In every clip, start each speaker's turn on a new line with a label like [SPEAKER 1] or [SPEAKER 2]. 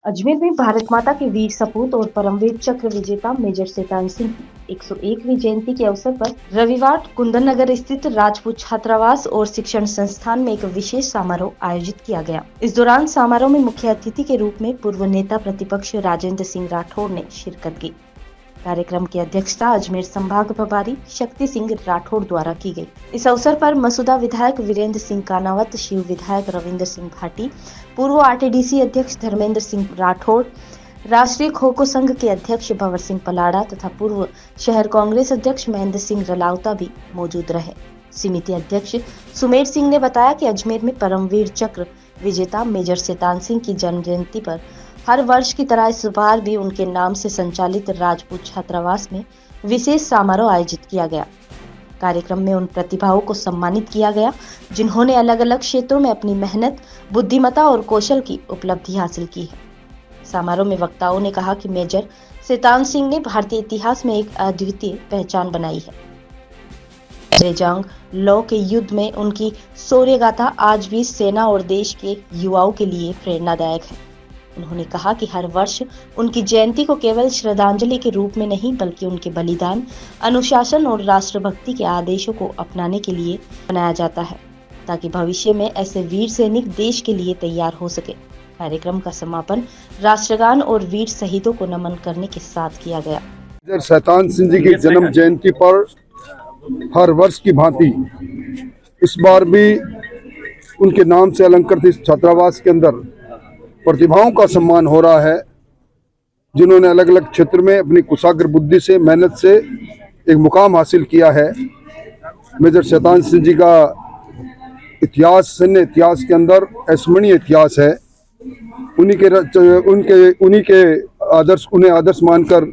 [SPEAKER 1] अजमेर में भारत माता के वीर सपूत और परमवीर चक्र विजेता मेजर शैतान सिंह की 101वीं जयंती के अवसर पर रविवार कुंदन नगर स्थित राजपूत छात्रावास और शिक्षण संस्थान में एक विशेष समारोह आयोजित किया गया। इस दौरान समारोह में मुख्य अतिथि के रूप में पूर्व नेता प्रतिपक्ष राजेंद्र सिंह राठौड़ ने शिरकत की। कार्यक्रम की अध्यक्षता अजमेर संभाग प्रभारी शक्ति सिंह राठौड़ द्वारा की गई। इस अवसर पर मसूदा विधायक वीरेंद्र सिंह कानावत, शिव विधायक रविंद्र सिंह भाटी, पूर्व आरटीडीसी अध्यक्ष धर्मेंद्र सिंह राठौड़, राष्ट्रीय खो खो संघ के अध्यक्ष भंवर सिंह पलाड़ा तथा पूर्व शहर कांग्रेस अध्यक्ष महेंद्र सिंह रलावता भी मौजूद रहे। समिति अध्यक्ष सुमेर सिंह ने बताया कि अजमेर में परमवीर चक्र विजेता मेजर शैतान सिंह की जन्म जयंती पर हर वर्ष की तरह इस बार भी उनके नाम से संचालित राजपूत छात्रावास में विशेष समारोह आयोजित किया गया। कार्यक्रम में उन प्रतिभाओं को सम्मानित किया गया जिन्होंने अलग अलग क्षेत्रों में अपनी मेहनत, बुद्धिमत्ता और कौशल की उपलब्धि हासिल की है। समारोह में वक्ताओं ने कहा कि मेजर शैतान सिंह ने भारतीय इतिहास में एक अद्वितीय पहचान बनाई है। जंग लौ के युद्ध में उनकी शौर्य गाथा आज भी सेना और देश के युवाओं के लिए प्रेरणादायक है। उन्होंने कहा कि हर वर्ष उनकी जयंती को केवल श्रद्धांजलि के रूप में नहीं बल्कि उनके बलिदान, अनुशासन और राष्ट्रभक्ति के आदेशों को अपनाने के लिए बनाया जाता है ताकि भविष्य में ऐसे वीर सैनिक देश के लिए तैयार हो सके। कार्यक्रम का समापन राष्ट्रगान और वीर शहीदों को नमन करने के साथ किया गया।
[SPEAKER 2] मेजर शैतान सिंह जी की जन्म जयंती पर हर वर्ष की भांति इस बार भी उनके नाम से अलंकृत इस छात्रावास के अंदर प्रतिभाओं का सम्मान हो रहा है, जिन्होंने अलग अलग क्षेत्र में अपनी कुशाग्र बुद्धि से, मेहनत से एक मुकाम हासिल किया है। मेजर शैतान सिंह जी का इतिहास, सैन्य इतिहास के अंदर अस्मरणीय इतिहास है। उन्हीं के आदर्श, उन्हें आदर्श मानकर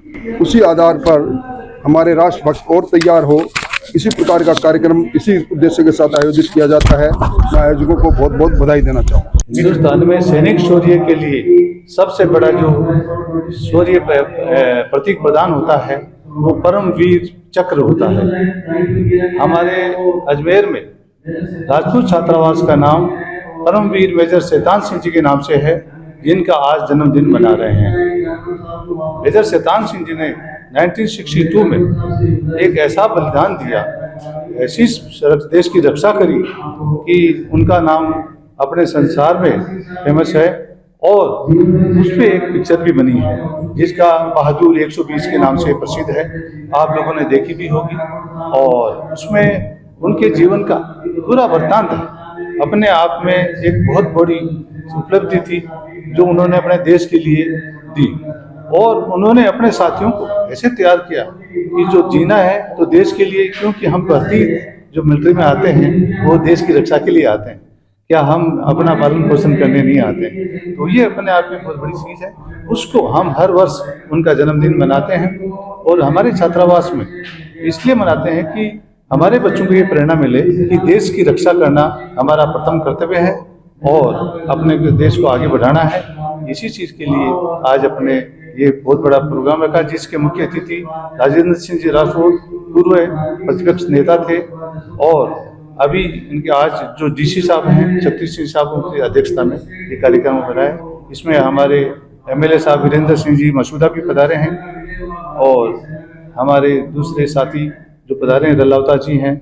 [SPEAKER 2] उसी आधार पर हमारे राष्ट्रभक्त और तैयार हो, इसी प्रकार का कार्यक्रम इसी उद्देश्य के साथ आयोजित किया जाता है। मैं आयोजकों को बहुत बहुत बधाई देना चाहूँगा।
[SPEAKER 3] हिंदुस्तान में सैनिक शौर्य के लिए सबसे बड़ा जो शौर्य प्रतीक प्रदान होता है वो परमवीर चक्र होता है। हमारे अजमेर में राजपूत छात्रावास का नाम परमवीर मेजर शैतान सिंह जी के नाम से है, जिनका आज जन्मदिन मना रहे हैं। मेजर शैतान सिंह जी ने 1962 में एक ऐसा बलिदान दिया, ऐसी देश की रक्षा करी कि उनका नाम अपने संसार में फेमस है और उस पर एक पिक्चर भी बनी है जिसका बहादुर 120 के नाम से प्रसिद्ध है। आप लोगों ने देखी भी होगी और उसमें उनके जीवन का पूरा वृत्तांत है। अपने आप में एक बहुत बड़ी उपलब्धि थी जो उन्होंने अपने देश के लिए दी और उन्होंने अपने साथियों को ऐसे तैयार किया कि जो जीना है तो देश के लिए, क्योंकि हम भर्ती जो मिलिट्री में आते हैं वो देश की रक्षा के लिए आते हैं, क्या हम अपना पालन पोषण करने नहीं आते। तो ये अपने आप में बहुत बड़ी चीज़ है। उसको हम हर वर्ष उनका जन्मदिन मनाते हैं और हमारे छात्रावास में इसलिए मनाते हैं कि हमारे बच्चों को ये प्रेरणा मिले कि देश की रक्षा करना हमारा प्रथम कर्तव्य है और अपने देश को आगे बढ़ाना है। इसी चीज़ के लिए आज अपने ये बहुत बड़ा प्रोग्राम रखा, जिसके मुख्य अतिथि राजेंद्र सिंह जी राठौड़ पूर्व प्रतिपक्ष नेता थे और अभी इनके आज जो डीसी साहब हैं शक्ति सिंह साहब की अध्यक्षता में ये कार्यक्रम हो रहा है। इसमें हमारे एमएलए साहब वीरेंद्र सिंह जी मसूदा भी पधारे हैं और हमारे दूसरे साथी जो पधारे हैं रलावता जी हैं।